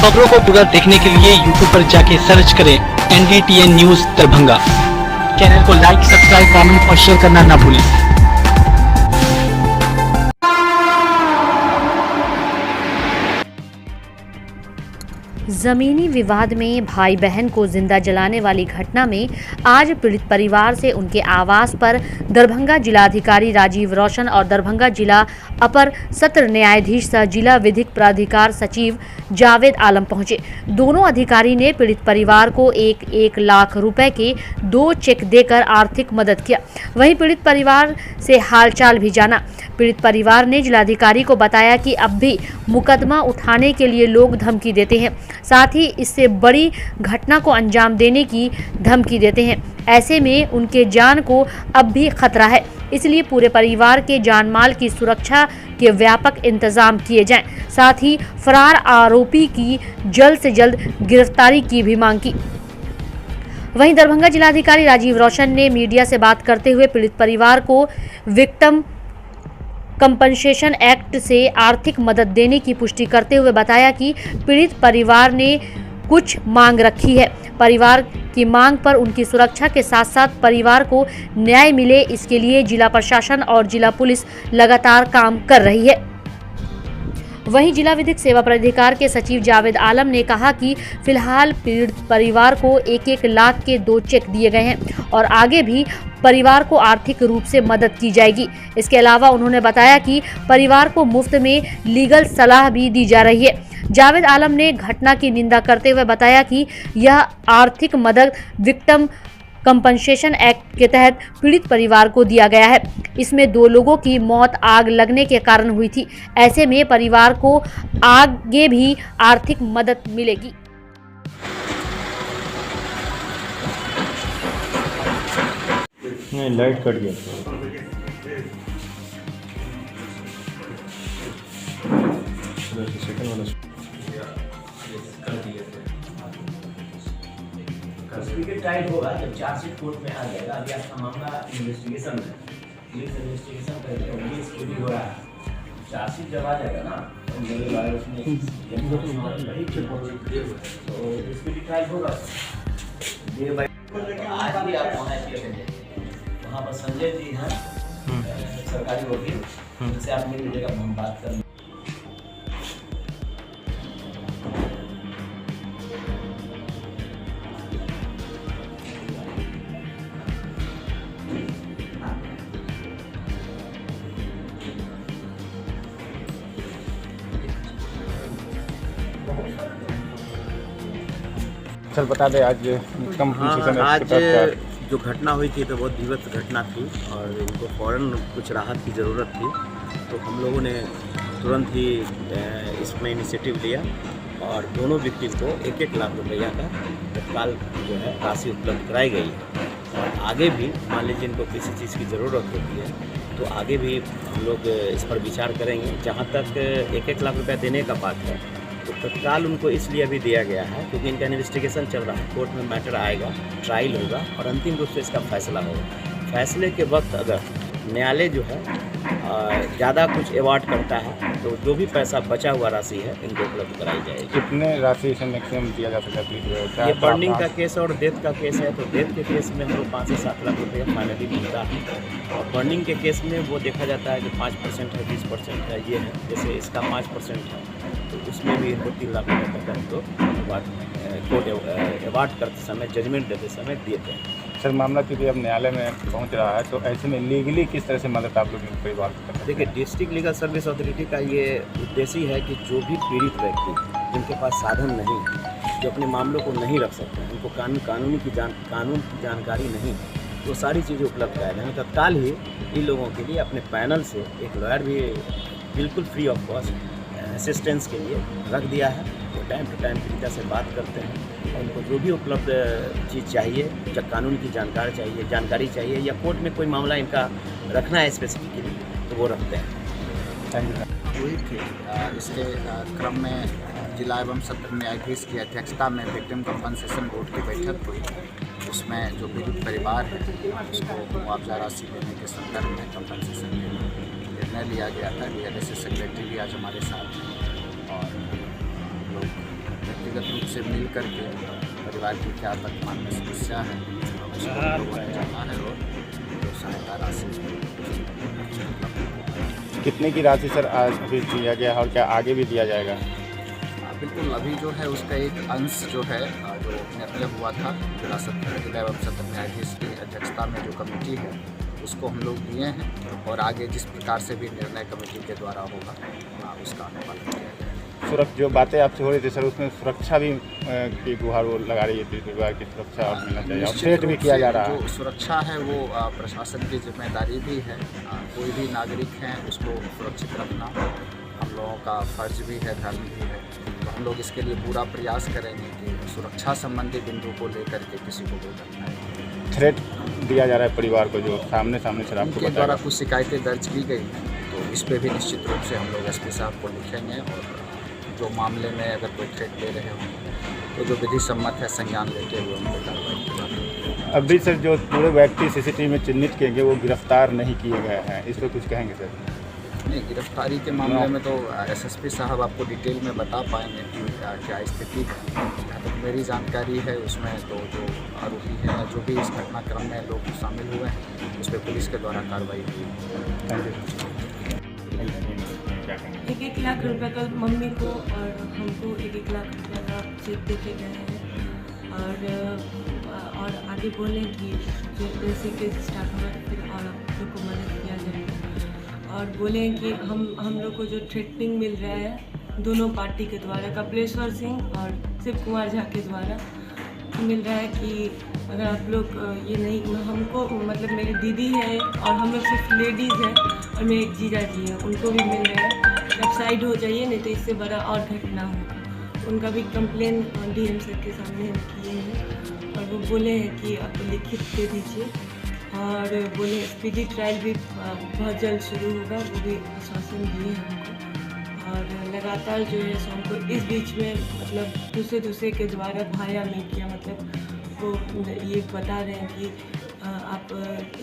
खबरों को पूरा देखने के लिए YouTube पर जाके सर्च करें NDTN न्यूज दरभंगा। चैनल को लाइक, सब्सक्राइब, कमेंट और शेयर करना ना भूलें। जमीनी विवाद में भाई बहन को जिंदा जलाने वाली घटना में आज पीड़ित परिवार से उनके आवास पर दरभंगा जिलाधिकारी राजीव रोशन और दरभंगा जिला अपर सत्र न्यायाधीश सह जिला विधिक प्राधिकार सचिव जावेद आलम पहुंचे। दोनों अधिकारी ने पीड़ित परिवार को 1-1 लाख रुपए के 2 चेक देकर आर्थिक मदद किया। वहीं पीड़ित परिवार से हालचाल भी जाना। पीड़ित परिवार ने जिलाधिकारी को बताया कि अब भी मुकदमा उठाने के लिए लोग धमकी देते हैं, साथ ही इससे बड़ी घटना को अंजाम देने की धमकी देते हैं। ऐसे में उनके जान को अब भी खतरा है, इसलिए पूरे परिवार के जान माल की सुरक्षा के व्यापक इंतजाम किए जाएं। साथ ही फरार आरोपी की जल्द से जल्द गिरफ्तारी की भी मांग की। वहीं दरभंगा जिलाधिकारी राजीव रोशन ने मीडिया से बात करते हुए पीड़ित परिवार को विक्टिम कंपनसेशन एक्ट से आर्थिक मदद देने की पुष्टि करते हुए बताया कि पीड़ित परिवार ने कुछ मांग रखी है। परिवार की मांग पर उनकी सुरक्षा के साथ साथ परिवार को न्याय मिले, इसके लिए जिला प्रशासन और जिला पुलिस लगातार काम कर रही है। वहीं जिला विधिक सेवा प्राधिकार के सचिव जावेद आलम ने कहा कि फिलहाल पीड़ित परिवार को 1-1 लाख के 2 चेक दिए गए हैं और आगे भी परिवार को आर्थिक रूप से मदद की जाएगी। इसके अलावा उन्होंने बताया कि परिवार को मुफ्त में लीगल सलाह भी दी जा रही है। जावेद आलम ने घटना की निंदा करते हुए बताया कि यह आर्थिक मदद विक्टिम कंपनसेशन एक्ट के तहत पीड़ित परिवार को दिया गया है। इसमें 2 लोगों की मौत आग लगने के कारण हुई थी। ऐसे में परिवार को आगे भी आर्थिक मदद मिलेगी। नहीं, लाइट कट गया। सेकंड वाला सर्टिफिकेट टाइट होगा जब चार्जशीट कोर्ट में आ जाएगा। अभी आपका मामला इन्वेस्टिगेशन में, पुलिस इन्वेस्टिगेशन करके अभी स्टडी हो रहा है। चार्जशीट जब आ जाएगा ना तो मेरे बारे उसमें तो स्पीडी टाइट होगा। आज भी आप वहाँ पर संजय जी हैं सरकारी वकील, उनसे आप मिल लीजिएगा, हम बात करेंगे। सर बता दें, आज कंपनसेशन आज जो घटना हुई थी तो बहुत विवत घटना थी और इनको फ़ौरन कुछ राहत की ज़रूरत थी, तो हम लोगों ने तुरंत ही इसमें इनिशिएटिव लिया और दोनों विक्टिम को 1-1 लाख रुपया का तत्काल जो है राशि उपलब्ध कराई गई है। और आगे भी मान लीजिए इनको किसी चीज़ की ज़रूरत होती है तो आगे भी हम लोग इस पर विचार करेंगे। जहाँ तक 1-1 लाख रुपया देने का बात है तो तत्काल उनको इसलिए भी दिया गया है क्योंकि इनका इन्वेस्टिगेशन चल रहा है, कोर्ट में मैटर आएगा, ट्रायल होगा और अंतिम रूप से इसका फैसला होगा। फैसले के वक्त अगर न्यायालय जो है ज़्यादा कुछ अवार्ड करता है तो जो भी पैसा बचा हुआ राशि है इनको उपलब्ध कराई जाएगी। कितने राशि से मैक्सिमम दिया जा सकता है? ये बर्निंग का केस और डेथ का केस है, तो डेथ के केस में हम लोग 5 से 7 लाख रुपये फाइनली मिलता है और बर्निंग के केस में वो देखा जाता है कि 5% है, 20% है, ये है। जैसे इसका 5% है तो उसमें भी 2-3 लाख रुपये तक हम लोग कोर्ट अवार्ड करते समय, जजमेंट देते समय देते हैं। सर मामला क्योंकि अब न्यायालय में पहुंच रहा है तो ऐसे में लीगली किस तरह से मदद आप लोग परिवार को करते हैं? देखिए, डिस्ट्रिक्ट लीगल सर्विस अथॉरिटी का ये उद्देश्य है कि जो भी पीड़ित व्यक्ति जिनके पास साधन नहीं, जो अपने मामलों को नहीं रख सकते हैं, उनको कानून की जानकारी नहीं, तो सारी चीज़ें उपलब्ध कराई जाए। तत्काल ही इन लोगों के लिए अपने पैनल से एक लॉयर भी बिल्कुल फ्री ऑफ कॉस्ट असिस्टेंस के लिए रख दिया है। वो टाइम टू टाइम पीड़िता से बात करते हैं और उनको जो भी उपलब्ध चीज़ चाहिए, जब कानून की जानकारी चाहिए या कोर्ट में कोई मामला इनका रखना है स्पेसिफिकली तो वो रखते हैं। हुई थी इसके क्रम में जिला एवं सत्र न्यायाधीश की अध्यक्षता में विक्टिम कंपनसेशन बोर्ड की बैठक हुई। उसमें जो पीड़ित परिवार है उसको मुआवजा राशि देने के संदर्भ में कंपनसेशन के निर्णय लिया गया था। DLS सेक्रेटरी भी आज हमारे साथ हैं और लोग व्यक्तिगत रूप से मिल करके परिवार की क्या वर्तमान में समस्या है उसको हम लोगों ने जाना है और जो सहायता राशि कितने की राशि सर आज भी दिया गया है और क्या आगे भी दिया जाएगा? बिल्कुल, अभी जो है उसका एक अंश जो है जो निर्णय हुआ था जिला एवं सत्र न्यायाधीश की अध्यक्षता में जो कमेटी है उसको हम लोग दिए हैं और आगे जिस प्रकार से भी निर्णय कमेटी के द्वारा होगा उसका अनुपालन किया जाएगा। जो बातें आपसे हो रही थी सर उसमें सुरक्षा भी की गुहार वो लगा रही है, परिवार की सुरक्षा और मिलना चाहिए और सेट भी किया जा रहा है। जो सुरक्षा है वो प्रशासन की जिम्मेदारी भी है। कोई भी नागरिक हैं उसको सुरक्षित रखना हम लोगों का फर्ज भी है, धर्म भी है। तो हम लोग इसके लिए पूरा प्रयास करेंगे कि सुरक्षा संबंधी बिंदु को लेकर के किसी को कोई घटना थ्रेट दिया जा रहा है परिवार को, जो सामने सर आपको उनके द्वारा कुछ शिकायतें दर्ज की गई हैं तो इस पर भी निश्चित रूप से हम लोग एसपी साहब को लिखेंगे और जो मामले में अगर कोई थ्रेट दे रहे होंगे तो जो विधि सम्मत है संज्ञान लेते हुए उन पर कार्रवाई की जाएगी। अभी सर जो पूरे व्यक्ति सीसीटीवी में चिन्हित किए गए वो गिरफ्तार नहीं किए गए हैं, इस पर कुछ कहेंगे सर? नहीं, गिरफ्तारी के मामले में तो एसएसपी साहब आपको डिटेल में बता पाएंगे कि क्या स्थिति है। जहाँ तक मेरी जानकारी है उसमें तो जो आरोपी हैं जो भी इस घटनाक्रम में लोग शामिल हुए हैं उस पर पुलिस के द्वारा कार्रवाई हुई। 1-1 लाख रुपए का मम्मी को और हमको 1-1 लाख रुपए का चेक दे के गए हैं और आगे बोले कि जैसे कि स्टार्ट हुआ फिर और आप लोग को मदद किया जाएगा और बोले कि हम लोग को जो थ्रेटनिंग मिल रहा है दोनों पार्टी के द्वारा, कपिलेश्वर सिंह और शिव कुमार झा के द्वारा मिल रहा है कि अगर आप लोग ये नहीं, हमको मतलब मेरी दीदी है और हम लोग सिर्फ लेडीज़ हैं और मेरे एक जीजा जी हैं, उनको भी मिल रहा है कि आप साइड हो जाइए नहीं तो इससे बड़ा और घटना होगा। उनका भी कंप्लेन डीएम सर के सामने हम किए हैं और वो बोले हैं कि आप लिखित दे दीजिए और बोले स्पीडी ट्रायल भी बहुत जल्द शुरू होगा, वो भी आश्वासन दिए हैं हमको। और लगातार जो है सो हमको इस बीच में मतलब दूसरे के द्वारा भाया नहीं किया, मतलब वो ये बता रहे हैं कि आप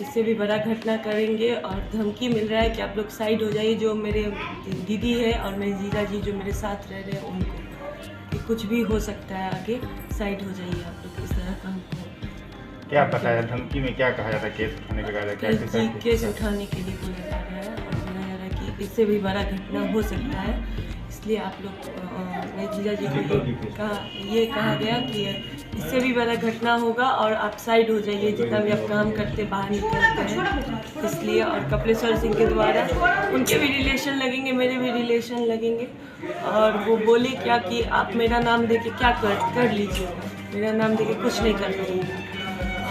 इससे भी बड़ा घटना करेंगे और धमकी मिल रहा है कि आप लोग साइड हो जाइए। जो मेरे दीदी है और मेरे जीजा जी जो मेरे साथ रह रहे हैं उनको कि कुछ भी हो सकता है आगे, साइड हो जाइए आप लोग, इस तरह का हमको क्या बताया? धमकी में क्या कहा जाता है? केस उठाने के लिए केस उठाने के लिए बोला जा रहा है और बोला जा रहा है कि इससे भी बड़ा घटना हो सकता है, इसलिए आप लोग मेरे जीजा जी को ये कहा गया कि इससे भी बड़ा घटना होगा और आप साइड हो जाइए, जितना भी आप काम करते बाहर निकलते हैं इसलिए। और कपिलेश्वर सिंह के द्वारा उनके भी रिलेशन लगेंगे, मेरे भी रिलेशन लगेंगे और वो बोले क्या कि आप मेरा नाम दे के क्या कर लीजिएगा, मेरा नाम दे के कुछ नहीं कर पाएंगे।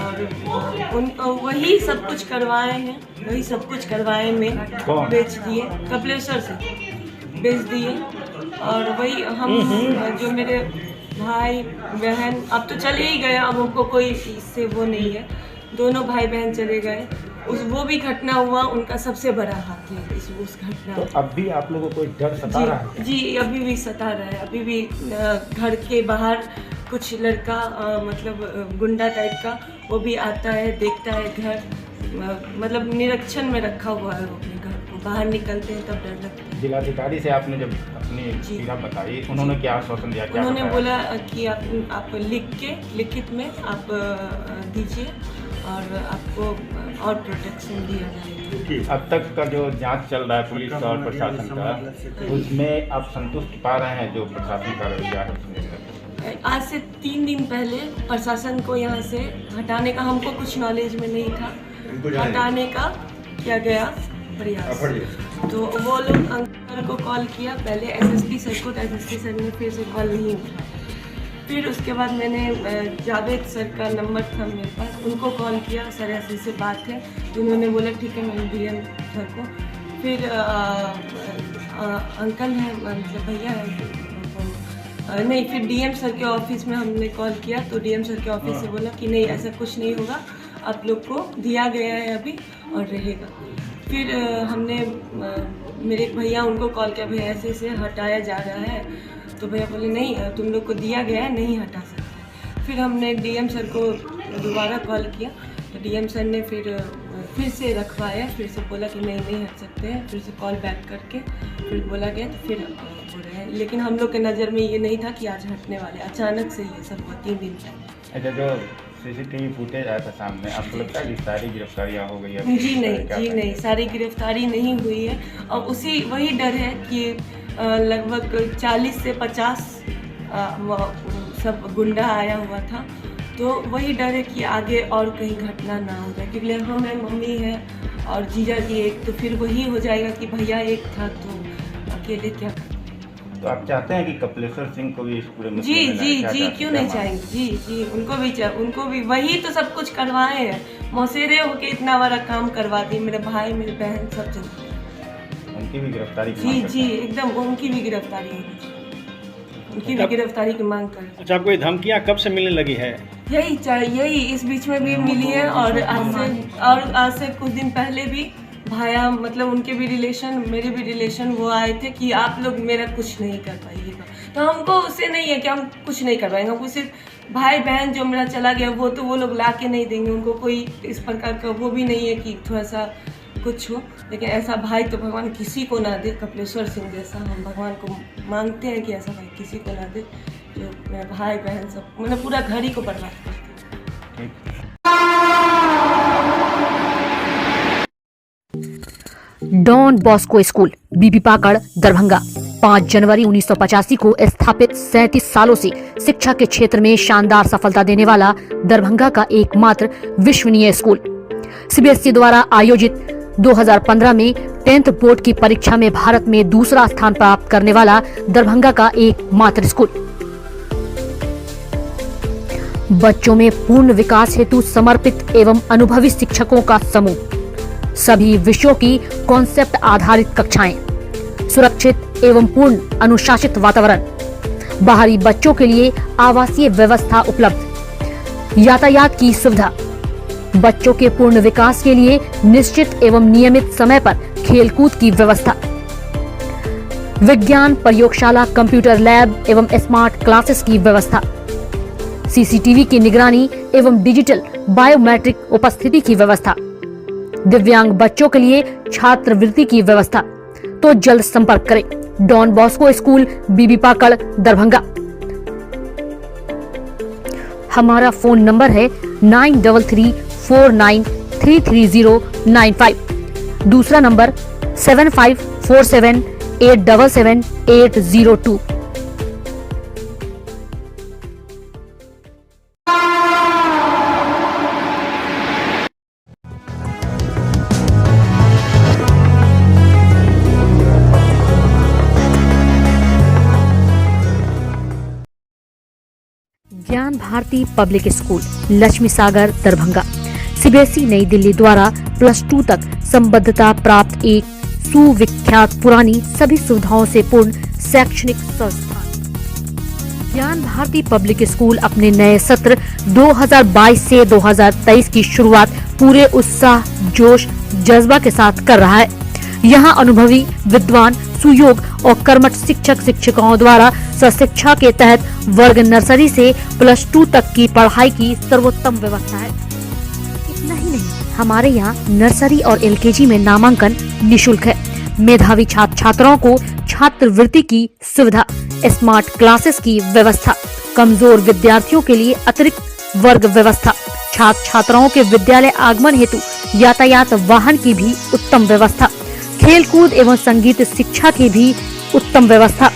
और वही सब कुछ करवाए हैं, वही सब कुछ करवाए में बेच दिए, कपिलेश्वर से बेच दिए और वही हम जो मेरे भाई बहन अब तो चले ही गए, अब हमको कोई इससे वो नहीं है, दोनों भाई बहन चले गए। वो भी घटना हुआ, उनका सबसे बड़ा हाथ है उस घटना में। तो अब भी आप लोगों को कोई डर सता रहा है? जी अभी भी सता रहा है, अभी भी घर के बाहर कुछ लड़का मतलब गुंडा टाइप का वो भी आता है, देखता है घर, मतलब निरीक्षण में रखा हुआ है वो अपने घर को, बाहर निकलते हैं तब डर लगता है। जिलाधिकारी से आपने जब अपनी पीड़ा बताई, उन्होंने क्या आश्वासन दिया? क्या उन्होंने बोला कि आप लिखित में आप दीजिए और आपको और प्रोटेक्शन दिया जाएगा। अब तक का जो जांच चल रहा है पुलिस और प्रशासन का, उसमें आप संतुष्ट पा रहे हैं जो प्रशासन का रवैया है? आज से 3 दिन पहले प्रशासन को यहाँ से हटाने का हमको कुछ नॉलेज में नहीं था, हटाने का किया गया प्रयास। तो वो लोग अंकल को कॉल किया पहले, एसएसपी सर को, एसएसपी सर ने फिर से कॉल नहीं उठाया। फिर उसके बाद मैंने जावेद सर का नंबर था मेरे पास, उनको कॉल किया, सर ऐसे से बात है, तो उन्होंने बोला ठीक है मैं डीएम सर को। फिर अंकल हैं मतलब भैया है नहीं, फिर डीएम सर के ऑफिस में हमने कॉल किया तो डीएम सर के ऑफिस से बोला कि नहीं ऐसा कुछ नहीं होगा, आप लोग को दिया गया है अभी और रहेगा। फिर हमने मेरे एक भैया उनको कॉल किया, भैया ऐसे ऐसे हटाया जा रहा है, तो भैया बोले नहीं तुम लोग को दिया गया है, नहीं हटा सकते। फिर हमने डीएम सर को दोबारा कॉल किया तो डीएम सर ने फिर फिर से रखवाया, फिर से बोला कि नहीं हट सकते हैं, फिर से कॉल बैक करके फिर बोला गया तो फिर हो रहे हैं। लेकिन हम लोग के नज़र में ये नहीं था कि आज हटने वाले, अचानक से ये सब हुआ 3 दिन पहले। अच्छा, जो सीसीटीवी फुटेज आया था सामने, आपको लगता है कि सारी गिरफ्तारियां हो गई है? जी नहीं, सारी गिरफ्तारी नहीं हुई है और वही डर है कि लगभग 40 से 50 सब गुंडा आया हुआ था, तो वही डर है कि आगे और कहीं घटना ना हो जाए, क्योंकि हम हैं, मम्मी है और जीजा जी एक, तो फिर वही हो जाएगा कि भैया एक था तो अकेले क्या करते। तो आप चाहते हैं कि कपिलेश्वर सिंह को भी इस पूरे जी क्यों नहीं चाहेंगे। जी उनको भी वही तो सब कुछ करवाए हैं, मौसेरे होके इतना बड़ा काम करवा दी, मेरे भाई मेरे बहन सब चल। उनकी भी गिरफ्तारी की मांग करते हैं। एकदम उनकी भी गिरफ्तारी होनी चाहिए, उनकी भी गिरफ्तारी की मांग कर। अच्छा, आपको ये धमकियाँ कब से मिलने लगी है? यही इस बीच में भी मिली है और आज से कुछ दिन पहले भी भाया, मतलब उनके भी रिलेशन, मेरे भी रिलेशन, वो आए थे कि आप लोग मेरा कुछ नहीं कर पाइएगा। तो हमको उससे नहीं है कि हम कुछ नहीं कर पाएंगे, हमको सिर्फ भाई बहन जो मेरा चला गया वो लोग ला के नहीं देंगे, उनको कोई इस प्रकार का वो भी नहीं है कि थोड़ा सा कुछ हो, लेकिन ऐसा भाई तो भगवान किसी को ना दे, कपिलेश्वर सिंह जैसा। हम भगवान को मांगते हैं कि ऐसा भाई किसी को ना दे, जो मेरा भाई बहन सब, मतलब पूरा घर ही को बर्बाद करते हैं। डॉन बॉस्को स्कूल बीबी पाकड़ दरभंगा 5 जनवरी 1985 को स्थापित 37 सालों से शिक्षा के क्षेत्र में शानदार सफलता देने वाला दरभंगा का एकमात्र विश्वसनीय स्कूल। सीबीएसई द्वारा आयोजित 2015 में 10th बोर्ड की परीक्षा में भारत में दूसरा स्थान प्राप्त करने वाला दरभंगा का एकमात्र स्कूल। बच्चों में पूर्ण विकास हेतु समर्पित एवं अनुभवी शिक्षकों का समूह, सभी विषयों की कॉन्सेप्ट आधारित कक्षाएं, सुरक्षित एवं पूर्ण अनुशासित वातावरण, बाहरी बच्चों के लिए आवासीय व्यवस्था उपलब्ध, यातायात की सुविधा, बच्चों के पूर्ण विकास के लिए निश्चित एवं नियमित समय पर खेलकूद की व्यवस्था, विज्ञान प्रयोगशाला, कंप्यूटर लैब एवं स्मार्ट क्लासेस की व्यवस्था, सीसीटीवी की निगरानी एवं डिजिटल बायोमेट्रिक उपस्थिति की व्यवस्था, दिव्यांग बच्चों के लिए छात्रवृत्ति की व्यवस्था। तो जल्द संपर्क करें डॉन बॉस्को स्कूल बीबी पाकड़ दरभंगा। हमारा फोन नंबर है 9334933095। दूसरा नंबर 7547877802। ज्ञान Bharati public school Laxmi Sagar Darbhanga CBSE नई दिल्ली द्वारा +2 तक संबद्धता प्राप्त एक सुविख्यात पुरानी सभी सुविधाओं से पूर्ण शैक्षणिक संस्थान। ज्ञान भारती पब्लिक स्कूल अपने नए सत्र 2022 से 2023 की शुरुआत पूरे उत्साह, जोश, जज्बा के साथ कर रहा है। यहाँ अनुभवी, विद्वान, सुयोग और कर्मठ शिक्षक शिक्षिकाओं द्वारा शिक्षा के तहत वर्ग नर्सरी से +2 तक की पढ़ाई की सर्वोत्तम व्यवस्था है। इतना ही नहीं, हमारे यहाँ नर्सरी और एलकेजी में नामांकन निशुल्क है। मेधावी छात्र छात्राओं को छात्रवृत्ति की सुविधा, स्मार्ट क्लासेस की व्यवस्था, कमजोर विद्यार्थियों के लिए अतिरिक्त वर्ग व्यवस्था, छात्र छात्राओं के विद्यालय आगमन हेतु यातायात वाहन की भी उत्तम व्यवस्था, खेलकूद एवं संगीत शिक्षा की भी उत्तम व्यवस्था।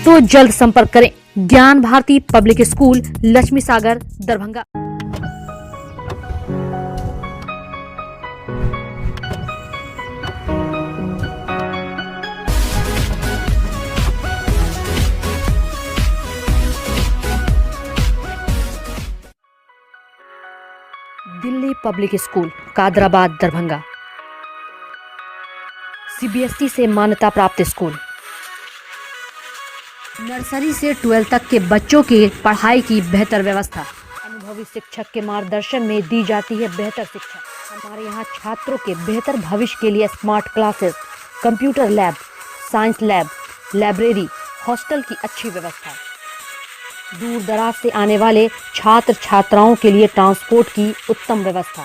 तो जल्द संपर्क करें Gyan Bharati public school Laxmi Sagar Darbhanga. Delhi public school Kadrabad Darbhanga CBSE से मान्यता प्राप्त स्कूल। नर्सरी से 12 तक के बच्चों की पढ़ाई की बेहतर व्यवस्था, अनुभवी शिक्षक के मार्गदर्शन में दी जाती है बेहतर शिक्षा। हमारे यहाँ छात्रों के बेहतर भविष्य के लिए smart classes, computer lab, science lab, library, hostel की अच्छी व्यवस्था, दूर दराज से आने वाले छात्र छात्राओं के लिए ट्रांसपोर्ट की उत्तम व्यवस्था,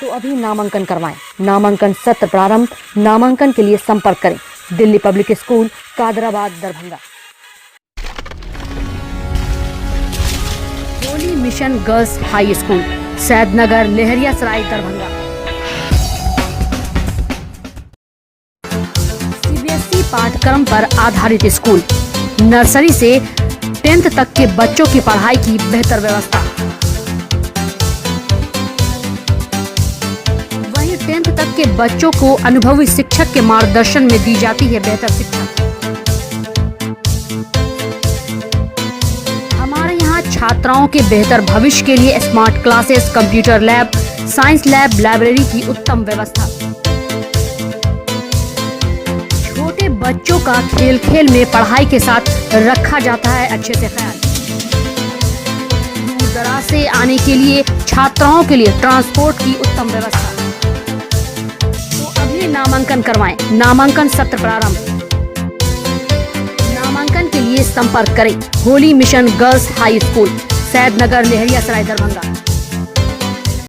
तो अभी नामांकन करवाएं। नामांकन सत्र प्रारंभ। नामांकन के लिए संपर्क करें Delhi public school, Kadrabad, Darbhanga. Holy mission girls high school, Saidnagar, Laheriasarai, Darbhanga. CBSE पाठ्यक्रम पर आधारित स्कूल, नर्सरी से 10th तक के बच्चों की पढ़ाई की बेहतर व्यवस्था। वहीं 10th तक के बच्चों को अनुभवी शिक्षक के मार्गदर्शन में दी जाती है बेहतर शिक्षा। हमारे यहाँ छात्राओं के बेहतर भविष्य के लिए smart classes, computer lab, science lab, library की उत्तम व्यवस्था। छोटे बच्चों का खेल खेल में पढ़ाई के साथ रखा जाता है अच्छे से ख्याल। दूर दराज से आने के लिए छात्राओं के लिए ट्रांसपोर्ट की उत्तम व्यवस्था। तो अभी नामांकन करवाएं। नामांकन सत्र प्रारंभ। नामांकन के लिए संपर्क करें Holi mission girls high school, Saidnagar, Laheriasarai, Darbhanga.